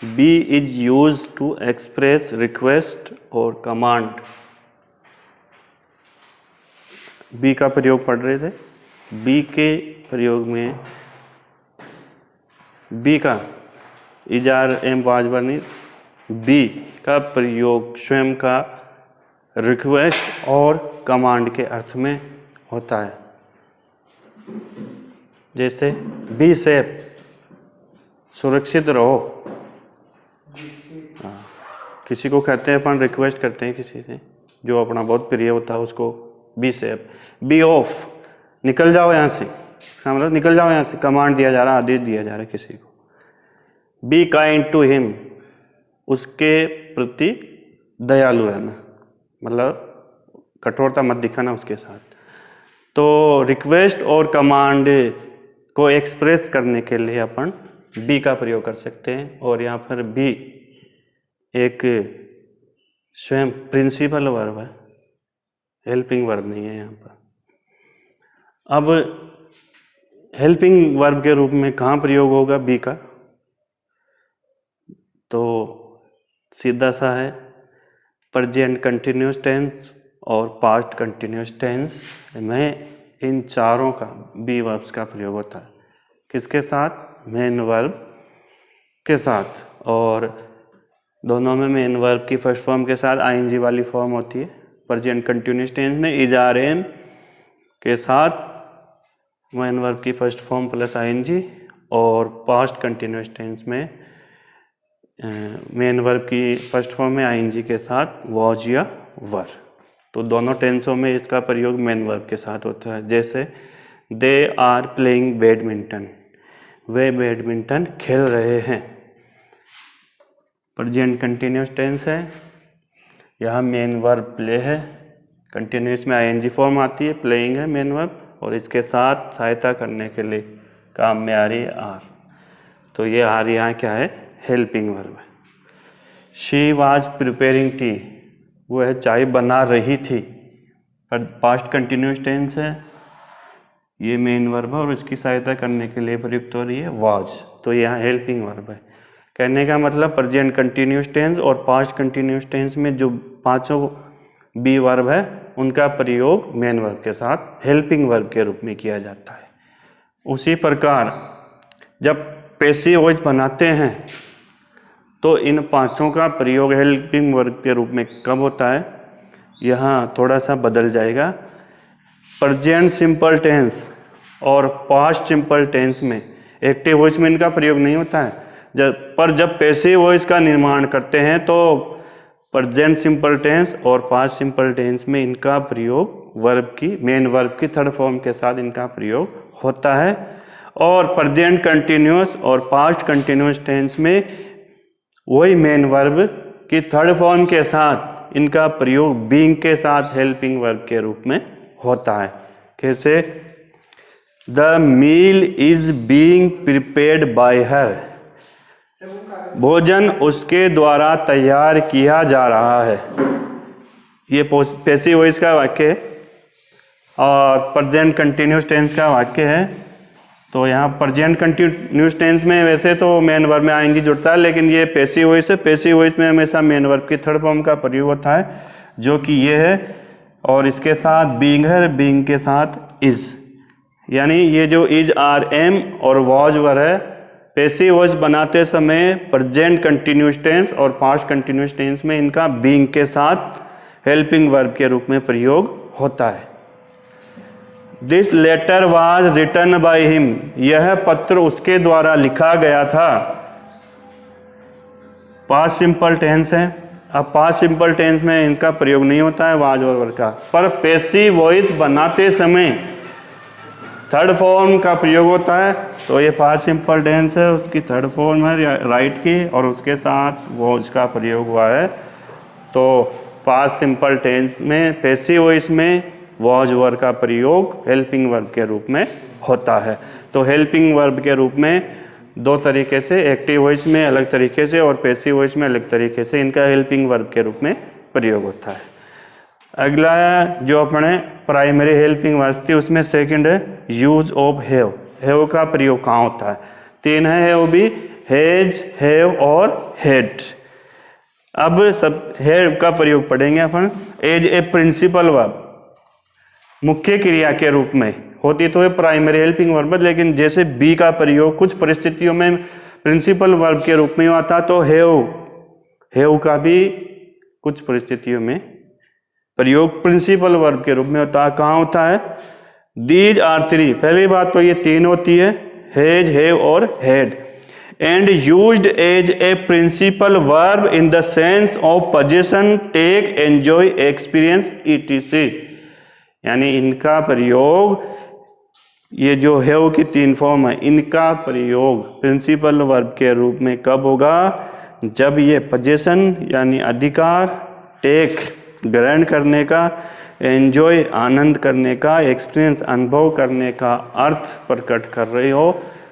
be is use to express request और कमांड। बी का प्रयोग पढ़ रहे थे, बी के प्रयोग में बी का is are am was verb नहीं, बी का प्रयोग स्वयं का रिक्वेस्ट और कमांड के अर्थ में होता है। जैसे बी सेफ, सुरक्षित रहो। किसी को कहते हैं, अपन रिक्वेस्ट करते हैं किसी से जो अपना बहुत प्रिय होता है उसको, बी सेफ। बी ऑफ, निकल जाओ यहाँ से, इसका मतलब निकल जाओ यहाँ से, कमांड दिया जा रहा है, आदेश दिया जा रहा है किसी को। बी काइंड टू हिम, उसके प्रति दयालु रहना, मतलब कठोरता मत दिखाना उसके साथ। तो रिक्वेस्ट और कमांड को एक्सप्रेस करने के लिए अपन बी का प्रयोग कर सकते हैं। और यहाँ पर बी एक स्वयं प्रिंसिपल वर्ब है, हेल्पिंग वर्ब नहीं है यहाँ पर। अब हेल्पिंग वर्ब के रूप में कहाँ प्रयोग होगा बी का? तो सीधा सा है, प्रेजेंट कंटिन्यूस टेंस और पास्ट कंटिन्यूस टेंस में इन चारों का बी वर्ब्स का प्रयोग होता है। किसके साथ? मेन वर्ब के साथ। और दोनों में मेन वर्ब की फर्स्ट फॉर्म के साथ आईएनजी वाली फॉर्म होती है। प्रेजेंट कंटिन्यूस टेंस में इज आर एम के साथ मेन वर्ब की फर्स्ट फॉर्म प्लस आईएनजी, और पास्ट कंटिन्यूस टेंस में मेन वर्ब की फर्स्ट फॉर्म में आईएनजी के साथ वॉज या वर। तो दोनों टेंसों में इसका प्रयोग मेन वर्ब के साथ होता है। जैसे दे आर प्लेइंग बैडमिंटन, वे बैडमिंटन खेल रहे हैं। प्रेजेंट कंटिन्यूस टेंस है, यहाँ मेन वर्ब प्ले है, कंटिन्यूस में आईएनजी फॉर्म आती है, प्लेइंग है मेन वर्ब, और इसके साथ सहायता करने के लिए काम में आ रही है आर। तो ये आर यहाँ क्या है? हेल्पिंग वर्ब है। शी वाज प्रिपेयरिंग टी, वह चाय बना रही थी, पर पास्ट कंटिन्यूस टेंस है, ये मेन वर्ब है और इसकी सहायता करने के लिए प्रयुक्त हो रही है वाज। तो यहाँ हेल्पिंग वर्ब है। कहने का मतलब प्रेजेंट कंटिन्यूस टेंस और पास्ट कंटिन्यूस टेंस में जो पांचों बी वर्ब है उनका प्रयोग मेन वर्ब के साथ हेल्पिंग वर्ब के रूप में किया जाता है। उसी प्रकार जब पैसिव वॉइस बनाते हैं तो इन पांचों का प्रयोग हेल्पिंग वर्ब के रूप में कब होता है? यहाँ थोड़ा सा बदल जाएगा। प्रेजेंट सिंपल टेंस और पास्ट सिंपल टेंस में एक्टिव वॉइस में इनका प्रयोग नहीं होता है। जब पैसिव वॉइस का निर्माण करते हैं तो प्रेजेंट सिंपल टेंस और पास्ट सिंपल टेंस में इनका प्रयोग वर्ब की मेन वर्ब की थर्ड फॉर्म के साथ इनका प्रयोग होता है। और प्रेजेंट कंटिन्यूस और पास्ट कंटिन्यूस टेंस में वही मेन वर्ब की थर्ड फॉर्म के साथ इनका प्रयोग बीइंग के साथ हेल्पिंग वर्ब के रूप में होता है। कैसे? The meal is being prepared by her, भोजन उसके द्वारा तैयार किया जा रहा है। ये पैसिव वॉइस का वाक्य है और प्रेजेंट कंटिन्यूस टेंस का वाक्य है। तो यहाँ प्रेजेंट कंटिन्यूस टेंस में वैसे तो मेन वर्ब में आईएनजी जुड़ता है, लेकिन ये पैसिव वॉइस है। पैसिव वॉइस में हमेशा मेन वर्ब की थर्ड फॉर्म का प्रयोग होता है, जो कि ये है, और इसके साथ बीइंग है, बीइंग के साथ इज, यानी ये जो इज आर एम और वॉज वर है, पैसिव वॉइस बनाते समय प्रेजेंट कंटिन्यूस टेंस और पास्ट कंटिन्यूस टेंस में इनका बीइंग के साथ हेल्पिंग वर्ब के रूप में प्रयोग होता है। This letter was written by him, यह पत्र उसके द्वारा लिखा गया था। पास्ट सिंपल टेंस है। अब पास्ट सिंपल टेंस में इनका प्रयोग नहीं होता है वाज और वर का, पर पैसिव वॉइस बनाते समय थर्ड फॉर्म का प्रयोग होता है। तो ये पास्ट सिंपल टेंस है, उसकी थर्ड फॉर्म है राइट की, और उसके साथ वॉज का प्रयोग हुआ है। तो पास्ट सिंपल टेंस में पैसिव वॉइस में वॉज वर्ब का प्रयोग हेल्पिंग वर्ब के रूप में होता है। तो हेल्पिंग वर्ब के रूप में दो तरीके से, एक्टिव वॉइस में अलग तरीके से और पैसिव वॉइस में अलग तरीके से इनका हेल्पिंग वर्ब के रूप में प्रयोग होता है। अगला जो अपने प्राइमरी हेल्पिंग वर्ब थी उसमें सेकंड है यूज ऑफ हैव। हैव का प्रयोग कहाँ होता है? तीन है हैव भी, हैज, हैव और हैड। अब सब हैव का प्रयोग पढ़ेंगे अपन। एज ए प्रिंसिपल वर्ब, मुख्य क्रिया के रूप में होती तो है प्राइमरी हेल्पिंग वर्ब, लेकिन जैसे बी का प्रयोग कुछ परिस्थितियों में प्रिंसिपल वर्ब के रूप में हुआ था, तो हैव का भी कुछ परिस्थितियों में प्रयोग प्रिंसिपल वर्ब के रूप में होता है। कहाँ होता है? दीज आर थ्री, पहली बात तो ये तीन होती है, हैज, हैव और had, and used as a principal verb in the sense of position, take, enjoy, experience, ETC. यानी इनका प्रयोग, ये जो हैव की तीन फॉर्म है, इनका प्रयोग प्रिंसिपल वर्ब के रूप में कब होगा? जब ये पोजीशन यानी अधिकार, टेक ग्रहण करने का, एंजॉय आनंद करने का, एक्सपीरियंस अनुभव करने का अर्थ प्रकट कर रही हो,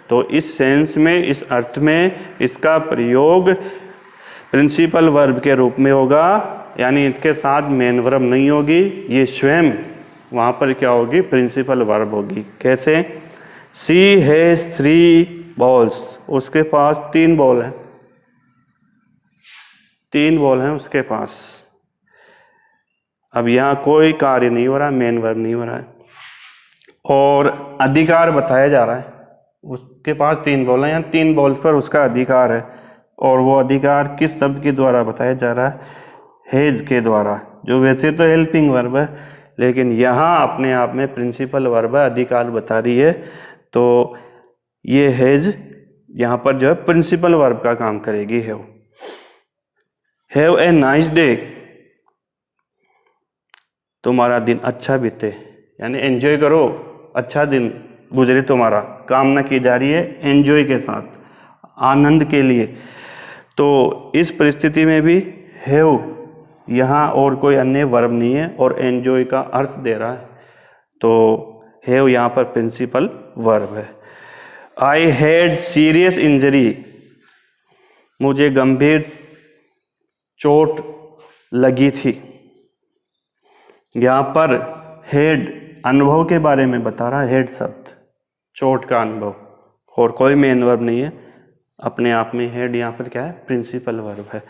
तो इस सेंस में, इस अर्थ में इसका प्रयोग प्रिंसिपल वर्ब के रूप में होगा। यानी इसके साथ मेन वर्ब नहीं होगी, ये स्वयं वहाँ पर क्या होगी? प्रिंसिपल वर्ब होगी। कैसे? सी हैज 3 balls, उसके पास 3 बॉल हैं, 3 बॉल हैं उसके पास। अब यहाँ कोई कार्य नहीं हो रहा, मेन वर्ब नहीं हो रहा है, और अधिकार बताया जा रहा है। उसके पास 3 बॉल हैं, यहाँ 3 बॉल पर उसका अधिकार है, और वो अधिकार किस शब्द के द्वारा बताया जा रहा है? हैज के द्वारा, जो वैसे तो हेल्पिंग वर्ब है, लेकिन यहाँ अपने आप में प्रिंसिपल वर्ब है, अधिकार बता रही है, तो ये हैज यहाँ पर जो है प्रिंसिपल वर्ब का काम करेगी। हैव ए नाइस डे, तुम्हारा दिन अच्छा बीते, यानी एंजॉय करो, अच्छा दिन गुजरे तुम्हारा, कामना की जा रही है एंजॉय के साथ, आनंद के लिए। तो इस परिस्थिति में भी हैव यहाँ और कोई अन्य वर्ब नहीं है, और एंजॉय का अर्थ दे रहा है, तो हैव यहाँ पर प्रिंसिपल वर्ब है। आई हैड सीरियस इंजरी, मुझे गंभीर चोट लगी थी। यहाँ पर हेड अनुभव के बारे में बता रहा है, हेड शब्द, चोट का अनुभव, और कोई मेन वर्ब नहीं है, अपने आप में हेड यहाँ पर क्या है? प्रिंसिपल वर्ब है।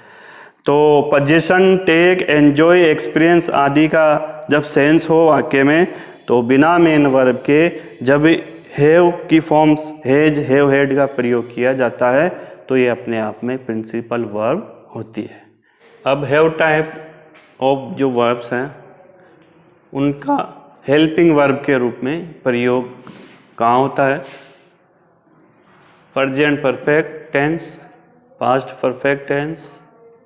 तो पोजीशन, टेक, एंजॉय, एक्सपीरियंस आदि का जब सेंस हो वाक्य में, तो बिना मेन वर्ब के जब हैव की फॉर्म्स हैज, हैव, हैड का प्रयोग किया जाता है, तो ये अपने आप में प्रिंसिपल वर्ब होती है। अब हैव टाइप ऑफ जो वर्ब्स हैं, उनका हेल्पिंग वर्ब के रूप में प्रयोग कहाँ होता है? Present perfect tense, past perfect tense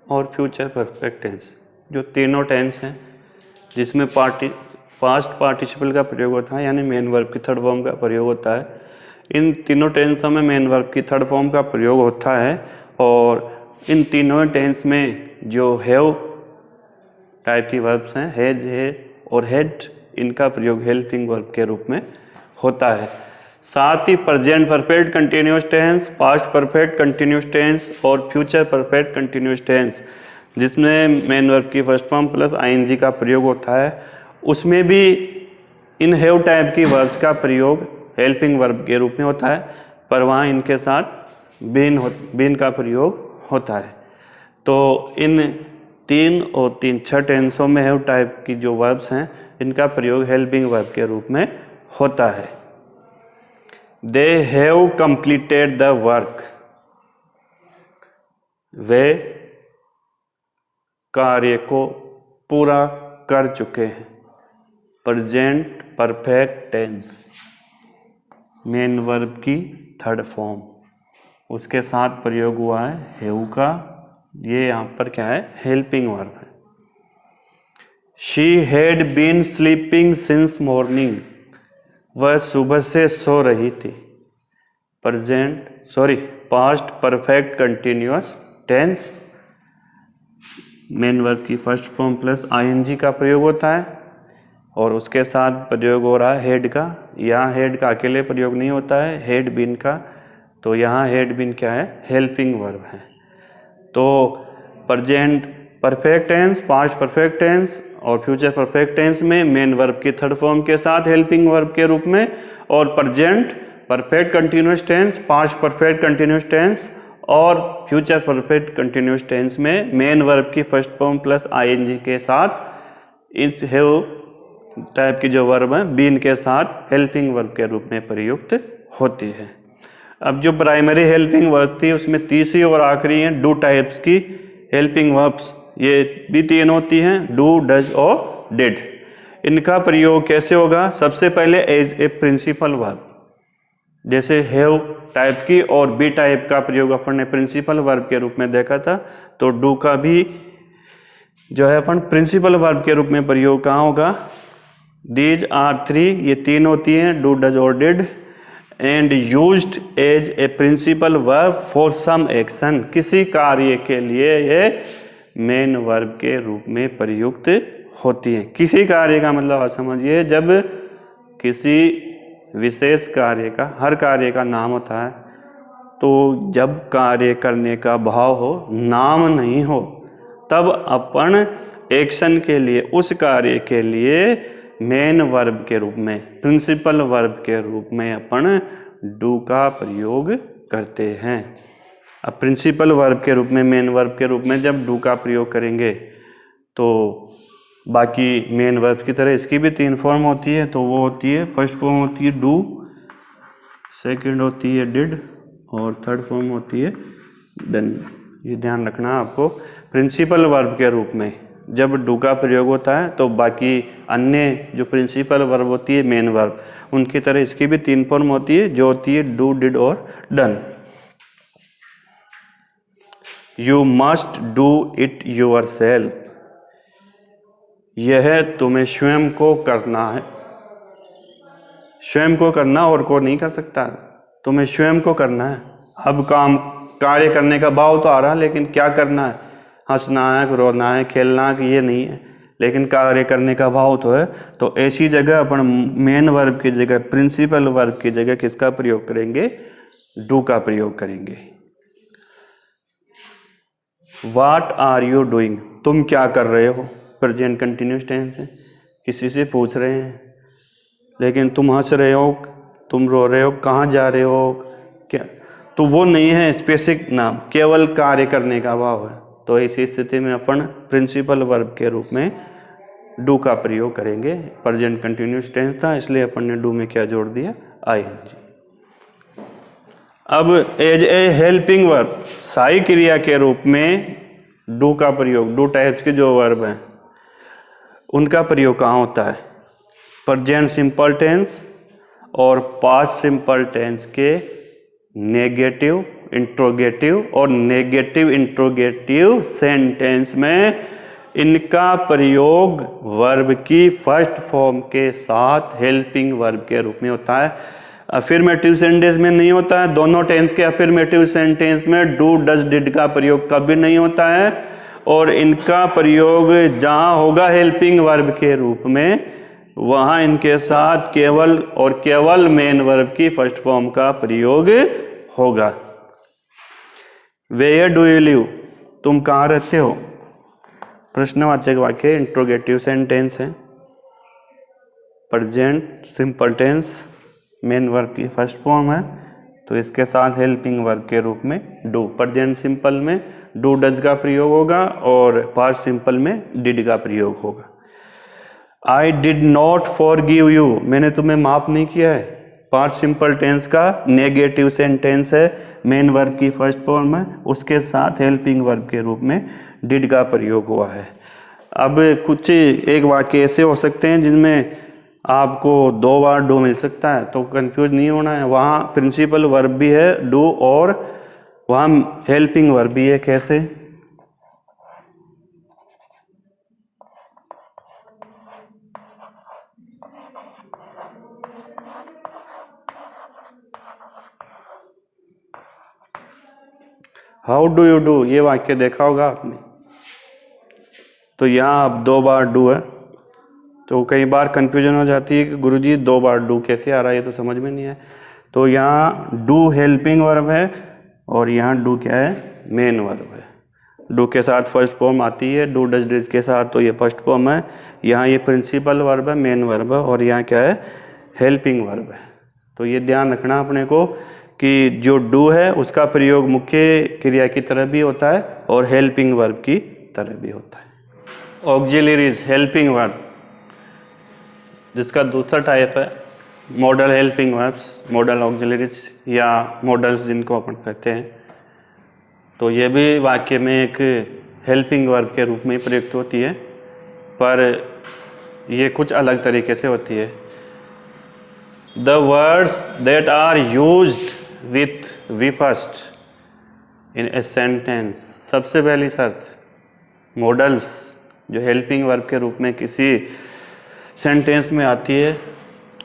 और फ्यूचर परफेक्ट टेंस, जो तीनों टेंस हैं जिसमें पास्ट पार्टिसिपल का प्रयोग होता है, यानी मेन वर्ब की थर्ड फॉर्म का प्रयोग होता है। इन तीनों टेंसों में मेन वर्ब की थर्ड फॉर्म का प्रयोग होता है, और इन तीनों टेंस में जो हैव टाइप की वर्ब्स हैं, हैज, है और हैड, इनका प्रयोग हेल्पिंग वर्ब के रूप में होता है। साथ ही present perfect continuous tense, past perfect continuous tense और फ्यूचर परफेक्ट कंटिन्यूअस टेंस, जिसमें मेन वर्ब की फर्स्ट फॉर्म प्लस आईएनजी का प्रयोग होता है, उसमें भी इन हैव टाइप की वर्ब्स का प्रयोग हेल्पिंग वर्ब के रूप में होता है, पर वहाँ इनके साथ बीन का प्रयोग होता है। तो इन 3 और 3 6 टेंसों में हैव टाइप की जो वर्ब्स हैं, इनका प्रयोग हेल्पिंग वर्ब के रूप में होता है। They have completed the work, वे कार्य को पूरा कर चुके हैं। Present perfect tense, main verb की थर्ड फॉर्म, उसके साथ प्रयोग हुआ है हैव का, ये यहाँ पर क्या है? हेल्पिंग वर्ब है। She had been sleeping since morning, वह सुबह से सो रही थी। Past perfect continuous tense, main verb की फर्स्ट फॉर्म प्लस आईएनजी का प्रयोग होता है, और उसके साथ प्रयोग हो रहा है हेड का। यहाँ हेड का अकेले प्रयोग नहीं होता है, हेड बीन का, तो यहाँ हेड बीन क्या है? हेल्पिंग वर्ब है। तो present perfect tense, past perfect tense और फ्यूचर परफेक्ट टेंस में मेन वर्ब की थर्ड फॉर्म के साथ हेल्पिंग वर्ब के रूप में, और present perfect continuous tense, past perfect continuous tense और फ्यूचर परफेक्ट कंटिन्यूअस टेंस में मेन वर्ब की फर्स्ट फॉर्म प्लस आईएनजी के साथ इस हैव टाइप की जो वर्ब है बीन के साथ हेल्पिंग वर्ब के रूप में प्रयुक्त होती है। अब जो प्राइमरी हेल्पिंग वर्ब थी, उसमें तीसरी और आखिरी है डू टाइप्स की हेल्पिंग वर्ब्स, ये भी 3 होती हैं, डू, डज और डिड। इनका प्रयोग कैसे होगा? सबसे पहले एज ए प्रिंसिपल वर्ब, जैसे हैव टाइप की और बी टाइप का प्रयोग अपन ने प्रिंसिपल वर्ब के रूप में देखा था, तो डू का भी जो है अपन प्रिंसिपल वर्ब के रूप में प्रयोग कहाँ होगा? दीज आर थ्री, ये तीन होती हैं, डू डज और did, and used as a principal verb for some action, किसी कार्य के लिए ये मेन वर्ब के रूप में प्रयुक्त होती हैं। किसी कार्य का मतलब आप समझिए, जब किसी विशेष कार्य का, हर कार्य का नाम होता है, तो जब कार्य करने का भाव हो, नाम नहीं हो, तब अपन एक्शन के लिए, उस कार्य के लिए मेन वर्ब के रूप में, प्रिंसिपल वर्ब के रूप में अपन डू का प्रयोग करते हैं। अब प्रिंसिपल वर्ब के रूप में, मेन वर्ब के रूप में जब डू का प्रयोग करेंगे, तो बाकी मेन वर्ब की तरह इसकी भी तीन फॉर्म होती है। तो वो होती है, फर्स्ट फॉर्म होती है डू, सेकंड होती है डिड, और थर्ड फॉर्म होती है डन। ये ध्यान रखना आपको। प्रिंसिपल वर्ब के रूप में जब डू का प्रयोग होता है, तो बाकी अन्य जो प्रिंसिपल वर्ब होती है, मेन वर्ब, उनकी तरह इसकी भी तीन फॉर्म होती है, जो होती है डू, डिड और done. You must do it yourself, यह तुम्हें स्वयं को करना है। स्वयं को करना, और को नहीं कर सकता, तुम्हें स्वयं को करना है। अब काम, कार्य करने का भाव तो आ रहा है, लेकिन क्या करना है? हंसना है, रोना है, खेलना है, ये नहीं है, लेकिन कार्य करने का भाव तो है। तो ऐसी जगह अपन मेन वर्ब की जगह, प्रिंसिपल वर्ब की जगह किसका प्रयोग करेंगे? डू का प्रयोग करेंगे। व्हाट आर यू डूइंग, तुम क्या कर रहे हो? प्रेजेंट कंटिन्यूस टेंस है, किसी से पूछ रहे हैं, लेकिन तुम हंस रहे हो, तुम रो रहे हो, कहाँ जा रहे हो, क्या, तो वो नहीं है स्पेसिफिक नाम, केवल कार्य करने का भाव है। तो इसी स्थिति में अपन प्रिंसिपल वर्ब के रूप में डू का प्रयोग करेंगे। प्रेजेंट कंटिन्यूस टेंस था, इसलिए अपन ने डू में क्या जोड़ दिया? आईएनजी। अब एज ए हेल्पिंग वर्ब, सहायी क्रिया के रूप में डू का प्रयोग, डू टाइप्स के जो वर्ब हैं उनका प्रयोग कहाँ होता है? प्रेजेंट सिंपल टेंस और पास्ट सिंपल टेंस के नेगेटिव, इंट्रोगेटिव और नेगेटिव इंट्रोगेटिव सेंटेंस में इनका प्रयोग वर्ब की फर्स्ट फॉर्म के साथ हेल्पिंग वर्ब के रूप में होता है। अफर्मेटिव सेंटेंस में नहीं होता है। दोनों टेंस के अफर्मेटिव सेंटेंस में डू, डज, डिड का प्रयोग कभी नहीं होता है, और इनका प्रयोग जहां होगा हेल्पिंग वर्ब के रूप में, वहां इनके साथ केवल और केवल मेन वर्ब की फर्स्ट फॉर्म का प्रयोग होगा। वेयर डू यू लिव, तुम कहाँ रहते हो? प्रश्नवाचक वाक्य, इंट्रोगेटिव सेंटेंस है। Present simple tense main verb की फर्स्ट फॉर्म है, तो इसके साथ हेल्पिंग वर्ब के रूप में डू। प्रेजेंट सिंपल में डू, डज का प्रयोग होगा, और पास्ट सिंपल में डिड का प्रयोग होगा। I did not forgive you, मैंने तुम्हें माफ नहीं किया है। पास्ट सिंपल टेंस का नेगेटिव सेंटेंस है, मेन वर्ब की फर्स्ट फॉर्म है, उसके साथ हेल्पिंग वर्ब के रूप में डिड का प्रयोग हुआ है। अब कुछ एक वाक्य ऐसे हो सकते हैं जिनमें आपको दो बार डू मिल सकता है, तो कंफ्यूज नहीं होना है। वहाँ प्रिंसिपल वर्ब भी है डू, और वहाँ हेल्पिंग वर्ब भी है। कैसे? हाउ डू यू डू, ये वाक्य देखा होगा आपने। तो यहाँ अब दो बार डू है, तो कई बार कंफ्यूजन हो जाती है कि गुरुजी दो बार डू कैसे आ रहा है, ये तो समझ में नहीं है। तो यहाँ डू हेल्पिंग वर्ब है, और यहाँ डू क्या है? मेन वर्ब है। डू के साथ फर्स्ट फॉर्म आती है, डू, डज, डिड के साथ, तो ये फर्स्ट फॉर्म है। यहाँ ये प्रिंसिपल वर्ब है, मेन वर्ब है, और यहाँ क्या है? हेल्पिंग वर्ब है। तो ये ध्यान रखना अपने को कि जो डू है उसका प्रयोग मुख्य क्रिया की तरह भी होता है, और हेल्पिंग वर्ब की तरह भी होता है। ऑक्सिलरीज हेल्पिंग वर्ब, जिसका दूसरा टाइप है model helping verbs, model auxiliaries या मॉडल्स जिनको अपन कहते हैं। तो ये भी वाक्य में एक हेल्पिंग वर्ब के रूप में प्रयुक्त होती है, पर ये कुछ अलग तरीके से होती है। The words that are used with V first in a sentence, सबसे पहली शर्त, मॉडल्स जो हेल्पिंग वर्ब के रूप में किसी सेंटेंस में आती है,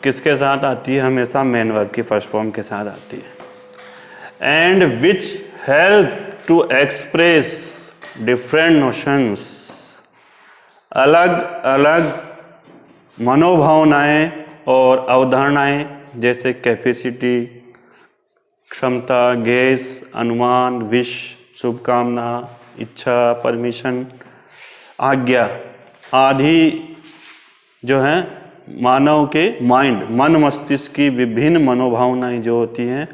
किसके साथ आती है? हमेशा मेन वर्ब की फर्स्ट फॉर्म के साथ आती है। And which help to express different notions, अलग अलग मनोभावनाएं और अवधारणाएं, जैसे कैपेसिटी, क्षमता, गेस, अनुमान, विश, शुभकामना, इच्छा, परमिशन, आज्ञा आदि जो है मानव के माइंड, मन मस्तिष्क की विभिन्न मनोभावनाएं जो होती हैं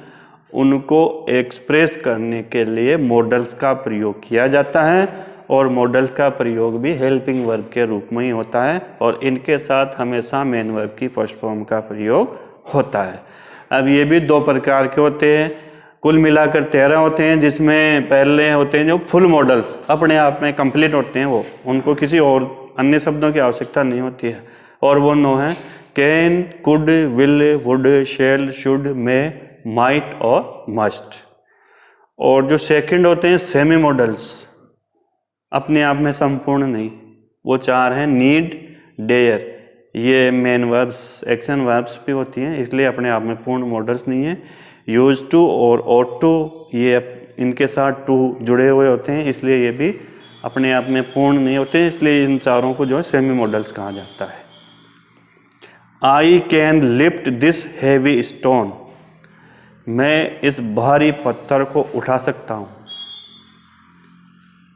उनको एक्सप्रेस करने के लिए मॉडल्स का प्रयोग किया जाता है। और मॉडल्स का प्रयोग भी हेल्पिंग वर्ब के रूप में ही होता है और इनके साथ हमेशा मेन वर्ब की फर्स्ट फॉर्म का प्रयोग होता है। अब ये भी दो प्रकार के होते हैं, कुल मिलाकर 13 होते हैं, जिसमें पहले होते हैं जो फुल मॉडल्स अपने आप में कंप्लीट होते हैं, वो उनको किसी और अन्य शब्दों की आवश्यकता नहीं होती है। और वो 9 है, can, could, will, would, shall, should, may, might और मस्ट। और जो सेकंड होते हैं सेमी मॉडल्स, अपने आप में संपूर्ण नहीं, वो 4 हैं, नीड, डेयर, ये मेन वर्ब्स, एक्शन वर्ब्स भी होती हैं, इसलिए अपने आप में पूर्ण मॉडल्स नहीं है। यूज टू और ought टू, ये इनके साथ टू जुड़े हुए होते हैं, इसलिए ये भी अपने आप में पूर्ण नहीं होते, इसलिए इन चारों को जो है सेमी मॉडल्स कहा जाता है। I can lift this heavy stone, मैं इस भारी पत्थर को उठा सकता हूँ।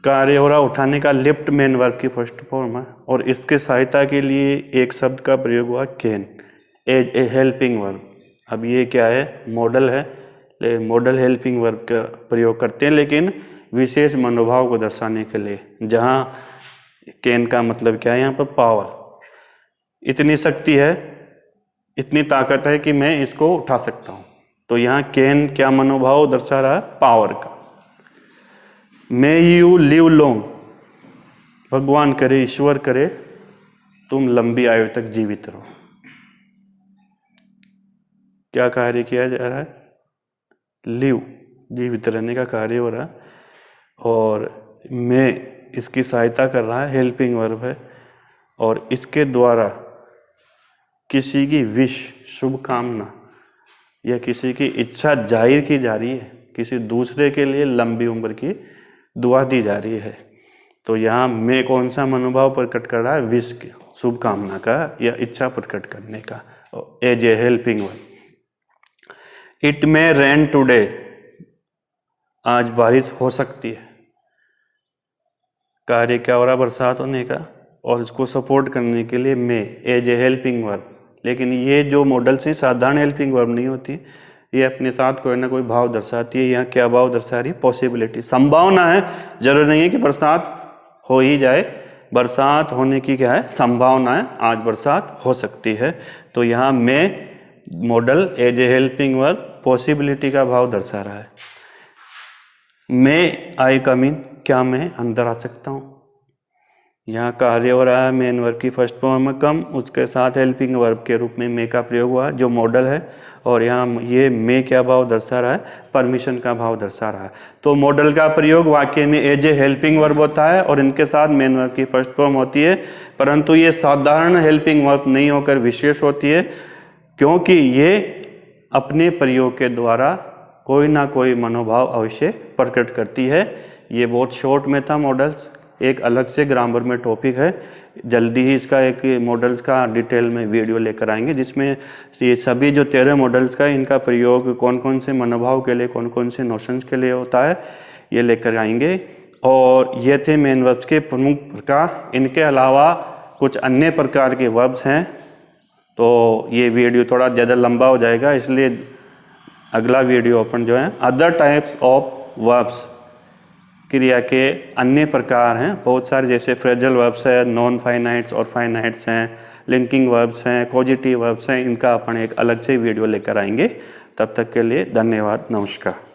कार्य हो रहा उठाने का, लिफ्ट मेन वर्ब की फर्स्ट फॉर्म है और इसके सहायता के लिए एक शब्द का प्रयोग हुआ can as a helping verb. अब ये क्या है? मॉडल है, मॉडल हेल्पिंग वर्ब का प्रयोग करते हैं लेकिन विशेष मनोभाव को दर्शाने के लिए। जहाँ कैन का मतलब क्या है? यहाँ पर पावर, इतनी शक्ति है, इतनी ताकत है कि मैं इसको उठा सकता हूँ। तो यहाँ कैन क्या मनोभाव दर्शा रहा है? पावर का। मे यू लिव लॉन्ग, भगवान करे, ईश्वर करे तुम लंबी आयु तक जीवित रहो। क्या कार्य किया जा रहा है? लिव, जीवित रहने का कार्य हो रहा है। और मैं इसकी सहायता कर रहा है, हेल्पिंग वर्ब है, और इसके द्वारा किसी की विश, शुभकामना या किसी की इच्छा जाहिर की जा रही है, किसी दूसरे के लिए लंबी उम्र की दुआ दी जा रही है। तो यहाँ मैं कौन सा मनोभाव प्रकट कर रहा है? विश के, शुभकामना का या इच्छा प्रकट करने का, as a helping verb. It may rain today, आज बारिश हो सकती है। कार्य क्या हो रहा? बरसात होने का, और इसको सपोर्ट करने के लिए मे एज ए हेल्पिंग वर्ब। लेकिन ये जो मॉडल्स हैं साधारण हेल्पिंग वर्ब नहीं होती, ये अपने साथ कोई ना कोई भाव दर्शाती है। यहाँ क्या भाव दर्शा रही है? पॉसिबिलिटी, संभावना है, जरूरी नहीं है कि बरसात हो ही जाए, बरसात होने की क्या है? संभावना है, आज बरसात हो सकती है। तो यहाँ मैं modal as a helping verb possibility का भाव दर्शा रहा है। मैं आई कम इन, क्या मैं अंदर आ सकता हूँ? यहाँ कार्य हो रहा है मेन वर्ब की फर्स्ट फॉर्म में कम, उसके साथ हेल्पिंग वर्ब के रूप में मे का प्रयोग हुआ जो मॉडल है। और यहाँ ये मे क्या भाव दर्शा रहा है? परमिशन का भाव दर्शा रहा है। तो मॉडल का प्रयोग वाक्य में एज ए हेल्पिंग वर्ब होता है और इनके साथ मेन वर्ब की फर्स्ट फॉर्म होती है, परंतु ये साधारण हेल्पिंग वर्ब नहीं होकर विशेष होती है, क्योंकि ये अपने प्रयोग के द्वारा कोई ना कोई मनोभाव अवश्य प्रकट करती है। ये बहुत शॉर्ट में था मॉडल्स, एक अलग से ग्रामर में टॉपिक है, जल्दी ही इसका एक मॉडल्स का डिटेल में वीडियो लेकर आएंगे, जिसमें ये सभी जो 13 मॉडल्स का इनका प्रयोग कौन कौन से मनोभाव के लिए, कौन कौन से नोशंस के लिए होता है, ये लेकर आएंगे। और ये थे मेन वर्ब्स के प्रमुख प्रकार। इनके अलावा कुछ अन्य प्रकार के वर्ब्स हैं, तो ये वीडियो थोड़ा ज़्यादा लंबा हो जाएगा, इसलिए अगला वीडियो अपन जो है अदर टाइप्स ऑफ वर्ब्स, क्रिया के अन्य प्रकार हैं बहुत सारे, जैसे फ्रेजल वर्ब्स है, नॉन फाइनाइट्स और फाइनाइट्स हैं, लिंकिंग वर्ब्स हैं, कॉजिटिव वर्ब्स हैं, इनका अपन एक अलग से वीडियो लेकर आएंगे। तब तक के लिए धन्यवाद, नमस्कार।